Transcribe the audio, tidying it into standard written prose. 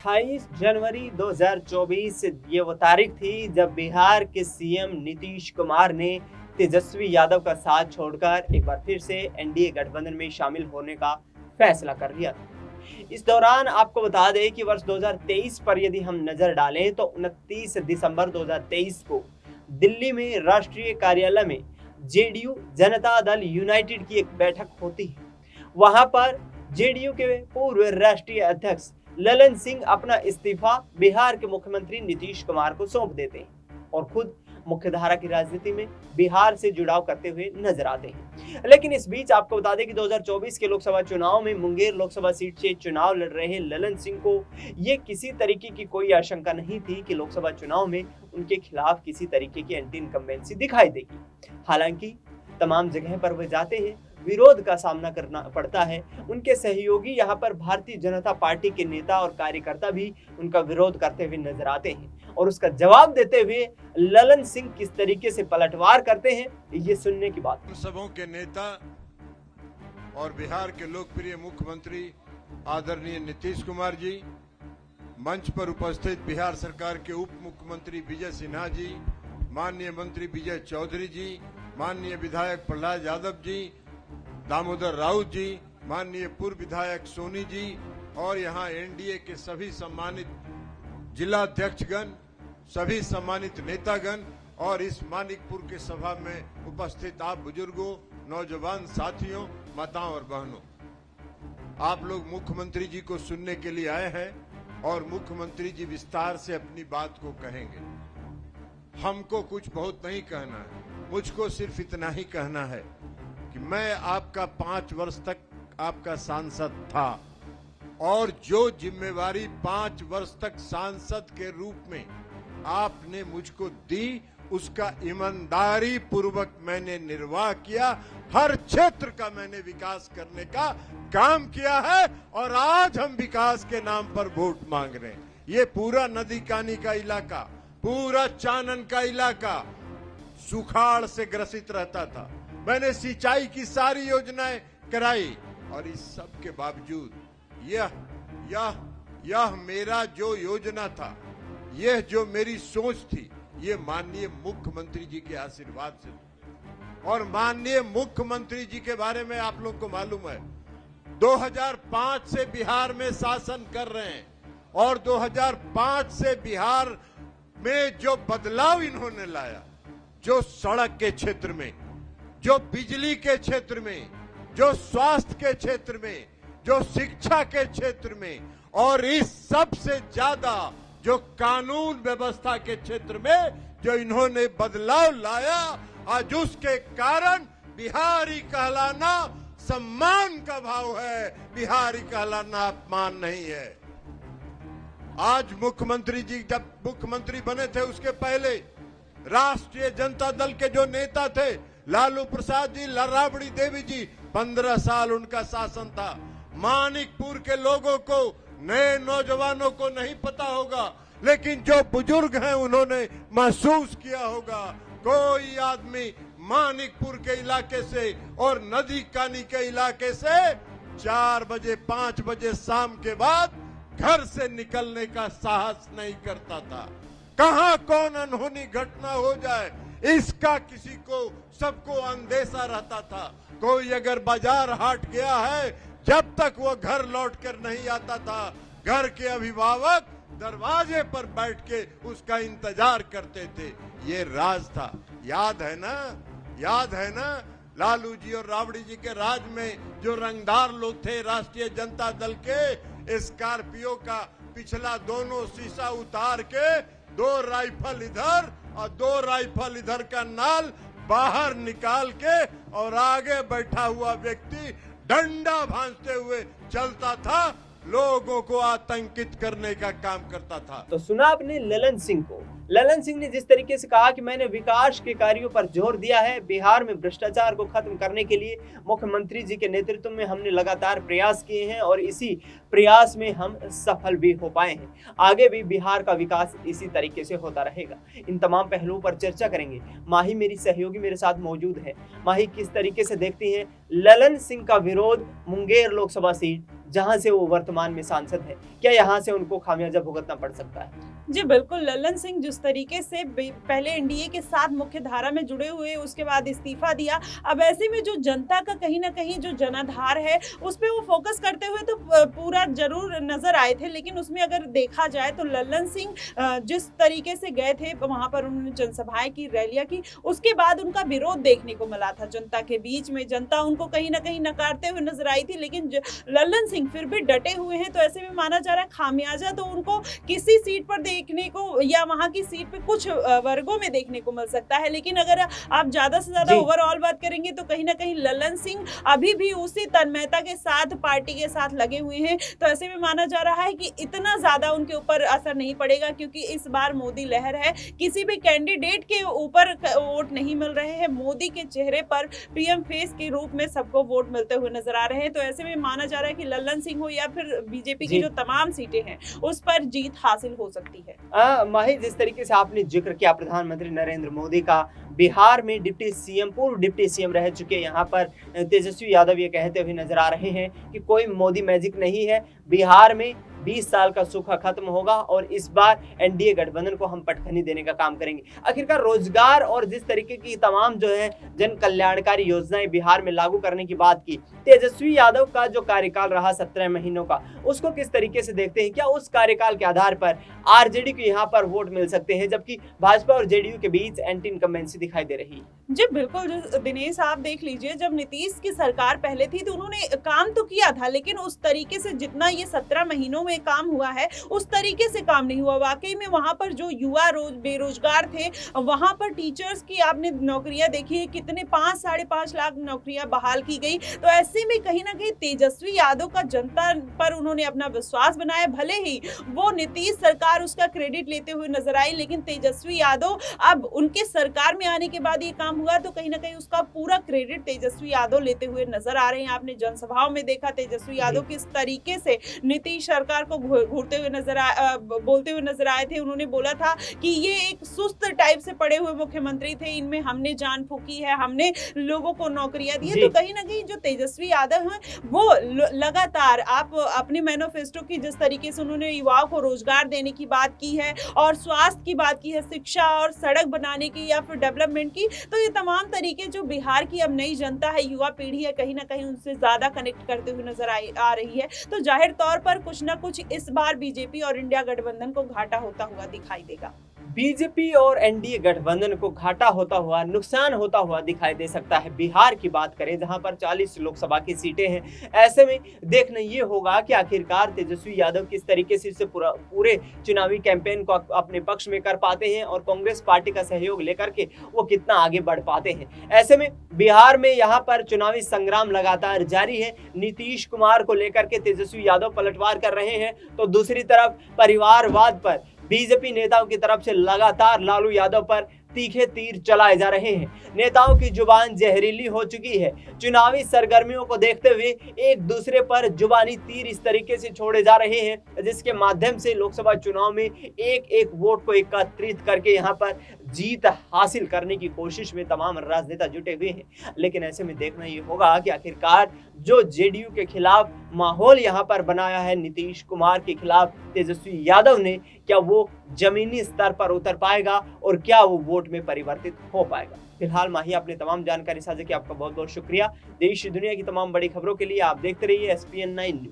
28 जनवरी 2024 ये वो तारीख थी जब बिहार के सीएम नीतीश कुमार ने तेजस्वी यादव का साथ छोड़कर एक बार फिर से एनडीए गठबंधन में शामिल होने का फैसला कर लिया था। इस दौरान आपको बता दें कि वर्ष 2023 पर यदि हम नजर डालें तो 29 दिसंबर 2023 को दिल्ली में राष्ट्रीय कार्यालय में जेडीयू जनता दल यूनाइटेड की एक बैठक होती है। वहां पर जेडीयू के पूर्व राष्ट्रीय अध्यक्ष ललन सिंह अपना इस्तीफा बिहार के मुख्यमंत्री नीतीश कुमार को सौंप देते हैं और खुद मुख्यधारा की राजनीति में बिहार से जुड़ाव करते हुए नजर आते हैं। लेकिन इस बीच आपको बता दें कि 2024 के लोकसभा चुनाव में मुंगेर लोकसभा सीट से चुनाव लड़ रहे ललन सिंह को ये किसी तरीके की कोई आशंका नहीं थी कि लोकसभा चुनाव में उनके खिलाफ किसी तरीके की एंटी इनकम्बेंसी दिखाई देगी। हालांकि तमाम जगह पर वे जाते हैं, विरोध का सामना करना पड़ता है। उनके सहयोगी यहाँ पर भारतीय जनता पार्टी के नेता और कार्यकर्ता भी उनका विरोध करते हुए नजर आते हैं और उसका जवाब देते हुए ललन सिंह किस तरीके से पलटवार करते हैं, ये सुनने की बात। सबों के नेता और बिहार के लोकप्रिय मुख्यमंत्री आदरणीय नीतीश कुमार जी, मंच पर उपस्थित बिहार सरकार के उप मुख्यमंत्री विजय सिन्हा जी, माननीय मंत्री विजय चौधरी जी, माननीय विधायक प्रहलाद यादव जी, दामोदर राउत जी, माननीय पूर्व विधायक सोनी जी और यहाँ एनडीए के सभी सम्मानित जिला अध्यक्षगण, सभी सम्मानित नेतागण और इस मानिकपुर के सभा में उपस्थित आप बुजुर्गों, नौजवान साथियों, माताओं और बहनों, आप लोग मुख्यमंत्री जी को सुनने के लिए आए हैं और मुख्यमंत्री जी विस्तार से अपनी बात को कहेंगे। हमको कुछ बहुत नहीं कहना है, मुझको सिर्फ इतना ही कहना है कि मैं आपका 5 वर्ष तक आपका सांसद था और जो जिम्मेवारी 5 वर्ष तक सांसद के रूप में आपने मुझको दी, उसका ईमानदारी पूर्वक मैंने निर्वाह किया। हर क्षेत्र का मैंने विकास करने का काम किया है और आज हम विकास के नाम पर वोट मांग रहे हैं। ये पूरा नदी कानी का इलाका, पूरा चानन का इलाका सुखाड़ से ग्रसित रहता था। मैंने सिंचाई की सारी योजनाएं कराई और इस सब के बावजूद यह मेरा जो योजना था, यह जो मेरी सोच थी, ये माननीय मुख्यमंत्री जी के आशीर्वाद से। और माननीय मुख्यमंत्री जी के बारे में आप लोग को मालूम है, 2005 से बिहार में शासन कर रहे हैं और 2005 से बिहार में जो बदलाव इन्होंने लाया, जो सड़क के क्षेत्र में, जो बिजली के क्षेत्र में, जो स्वास्थ्य के क्षेत्र में, जो शिक्षा के क्षेत्र में और इस सबसे ज्यादा जो कानून व्यवस्था के क्षेत्र में जो इन्होंने बदलाव लाया, आज उसके कारण बिहारी कहलाना सम्मान का भाव है, बिहारी कहलाना अपमान नहीं है। आज मुख्यमंत्री जी जब मुख्यमंत्री बने थे, उसके पहले राष्ट्रीय जनता दल के जो नेता थे लालू प्रसाद जी, राबड़ी देवी जी, 15 साल उनका शासन था। मानिकपुर के लोगों को, नए नौजवानों को नहीं पता होगा, लेकिन जो बुजुर्ग हैं उन्होंने महसूस किया होगा। कोई आदमी मानिकपुर के इलाके से और नदी कानी के इलाके से 4 बजे 5 बजे शाम के बाद घर से निकलने का साहस नहीं करता था। कहां कौन अनहोनी घटना हो जाए, इसका किसी को, सबको अंदेशा रहता था। कोई अगर बाजार हाट गया है, जब तक वो घर लौटकर नहीं आता था, घर के अभिभावक दरवाजे पर बैठ के उसका इंतजार करते थे। ये राज था, याद है ना? याद है ना? लालू जी और राबड़ी जी के राज में जो रंगदार लोग थे राष्ट्रीय जनता दल के, स्कॉर्पियो का पिछला दोनों शीशा उतार के 2 राइफल इधर और 2 राइफल इधर का नाल बाहर निकाल के और आगे बैठा हुआ व्यक्ति डंडा भांजते हुए चलता था, लोगों को आतंकित करने का काम करता था। तो सुना आपने ललन सिंह को। ललन सिंह ने जिस तरीके से कहा कि मैंने विकास के कार्यों पर जोर दिया है, बिहार में भ्रष्टाचार को खत्म करने के लिए मुख्यमंत्री जी के नेतृत्व में हमने लगातार प्रयास किए हैं और इसी प्रयास में हम सफल भी हो पाए हैं। आगे भी बिहार का विकास इसी तरीके से होता रहेगा। इन तमाम पहलुओं पर चर्चा करेंगे। माही मेरी सहयोगी मेरे साथ मौजूद है। माही, किस तरीके से देखती हैं ललन सिंह का विरोध मुंगेर लोकसभा सीट जहां से वो वर्तमान में सांसद है, क्या यहाँ से उनको खामियाजा भुगतना पड़ सकता है? जी बिल्कुल, लल्लन सिंह जिस तरीके से पहले एनडीए के साथ मुख्य धारा में जुड़े हुए, उसके बाद इस्तीफा दिया, अब ऐसे में जो जनता का कहीं ना कहीं जो जनाधार है उस पर वो फोकस करते हुए तो पूरा जरूर नजर आए थे, लेकिन उसमें अगर देखा जाए तो लल्लन सिंह जिस तरीके से गए थे वहां पर उन्होंने जनसभाएं की, रैलियां की, उसके बाद उनका विरोध देखने को मिला था जनता के बीच में। जनता उनको कहीं ना कहीं नकारते हुए नजर आई थी, लेकिन लल्लन सिंह फिर भी डटे हुए हैं। तो ऐसे में माना जा रहा है खामियाजा तो उनको किसी सीट पर देखने को या वहां की सीट पे कुछ वर्गों में देखने को मिल सकता है, लेकिन अगर आप ज्यादा से ज्यादा ओवरऑल बात करेंगे तो कहीं ना कहीं लल्लन सिंह अभी भी उसी तन्मयता के साथ पार्टी के साथ लगे हुए हैं। तो ऐसे में माना जा रहा है कि इतना ज्यादा उनके ऊपर असर नहीं पड़ेगा, क्योंकि इस बार मोदी लहर है, किसी भी कैंडिडेट के ऊपर वोट नहीं मिल रहे हैं, मोदी के चेहरे पर पीएम फेस के रूप में सबको वोट मिलते हुए नजर आ रहे हैं। तो ऐसे में माना जा रहा है कि लल्लन सिंह हो या फिर बीजेपी की जो तमाम सीटें हैं उस पर जीत हासिल हो सकती है। माही, जिस तरीके से आपने जिक्र किया प्रधानमंत्री नरेंद्र मोदी का, बिहार में डिप्टी सीएम, पूर्व डिप्टी सीएम रह चुके यहाँ पर तेजस्वी यादव ये कहते हुए नजर आ रहे हैं कि कोई मोदी मैजिक नहीं है, बिहार में 20 साल का सूखा खत्म होगा और इस बार एनडीए गठबंधन को हम पटखनी देने का काम करेंगे। आखिरकार रोजगार और जिस तरीके की तमाम जो है जन कल्याणकारी योजनाएं बिहार में लागू करने की बात की, तेजस्वी यादव का जो कार्यकाल रहा 17 महीनों का, उसको किस तरीके से देखते हैं? क्या उस कार्यकाल के आधार पर आरजेडी को यहाँ पर वोट मिल सकते हैं, जबकि भाजपा और जेडीयू के बीच एंटी इनकम्बेंसी दिखाई दे रही है? जी बिल्कुल, दिनेश आप देख लीजिए, जब नीतीश की सरकार पहले थी तो उन्होंने काम तो किया था, लेकिन उस तरीके से जितना ये 17 महीनों में काम हुआ है उस तरीके से काम नहीं हुआ। वाकई में वहां पर जो युवा बेरोजगार थे, वहां पर टीचर्स की आपने नौकरियां देखी है, कितने 5-5.5 लाख नौकरियां बहाल की गई। तो ऐसे में कहीं ना कहीं तेजस्वी यादव का जनता पर उन्होंने अपना विश्वास बनाया, भले ही वो नीतीश सरकार उसका क्रेडिट लेते हुए नजर आई, लेकिन तेजस्वी यादव अब उनके सरकार में आने के बाद ये काम हुआ तो कहीं ना कहीं उसका पूरा क्रेडिट तेजस्वी यादव लेते हुए नजर आ रहे हैं। आपने जनसभाओं में देखा तेजस्वी यादव किस तरीके से नीतीश सरकार को घूरते हुए बोलते हुए नजर आए थे। उन्होंने बोला था कि ये एक सुस्त टाइप से पड़े हुए मुख्यमंत्री थे, इनमें हमने जान फूकी है, हमने लोगों को नौकरियां दी है। तो कहीं ना कहीं जो तेजस्वी यादव हैं वो लगातार, आप अपने मैनिफेस्टो की जिस तरीके से उन्होंने युवाओं को रोजगार देने की बात की है और स्वास्थ्य की बात की है, शिक्षा और सड़क बनाने की या फिर डेवलपमेंट की, तो ये तमाम तरीके जो बिहार की अब नई जनता है, युवा पीढ़ी है, कहीं ना कहीं उनसे ज्यादा कनेक्ट करते हुए नजर आ रही है। तो जाहिर तौर पर कुछ ना कुछ इस बार बीजेपी और इंडिया गठबंधन को घाटा होता हुआ दिखाई देगा। बीजेपी और एनडीए गठबंधन को घाटा होता हुआ, नुकसान होता हुआ दिखाई दे सकता है। बिहार की बात करें जहां पर 40 लोकसभा की सीटें हैं, ऐसे में देखना ये होगा कि आखिरकार तेजस्वी यादव किस तरीके से इसे पूरे चुनावी कैंपेन को अपने पक्ष में कर पाते हैं और कांग्रेस पार्टी का सहयोग लेकर के वो कितना आगे बढ़ पाते हैं। ऐसे में बिहार में यहाँ पर चुनावी संग्राम लगातार जारी है। नीतीश कुमार को लेकर के तेजस्वी यादव पलटवार कर रहे हैं, तो दूसरी तरफ परिवारवाद पर बीजेपी नेताओं की तरफ से लगातार लालू यादव पर तीखे तीर चलाए जा रहे हैं। नेताओं की जुबान जहरीली हो चुकी है। चुनावी सरगर्मियों को देखते हुए एक दूसरे पर जुबानी तीर इस तरीके से छोड़े जा रहे हैं जिसके माध्यम से लोकसभा चुनाव में एक एक वोट को एकत्रित करके यहाँ पर जीत हासिल करने की कोशिश में तमाम राजनेता जुटे हुए हैं। लेकिन ऐसे में देखना ये होगा कि आखिरकार जो जेडीयू के खिलाफ माहौल यहाँ पर बनाया है नीतीश कुमार के खिलाफ तेजस्वी यादव ने, क्या वो जमीनी स्तर पर उतर पाएगा और क्या वो वोट में परिवर्तित हो पाएगा? फिलहाल माही, आपने तमाम जानकारी साझा की, आपका बहुत बहुत शुक्रिया। देश दुनिया की तमाम बड़ी खबरों के लिए आप देखते रहिए SPN9 न्यूज।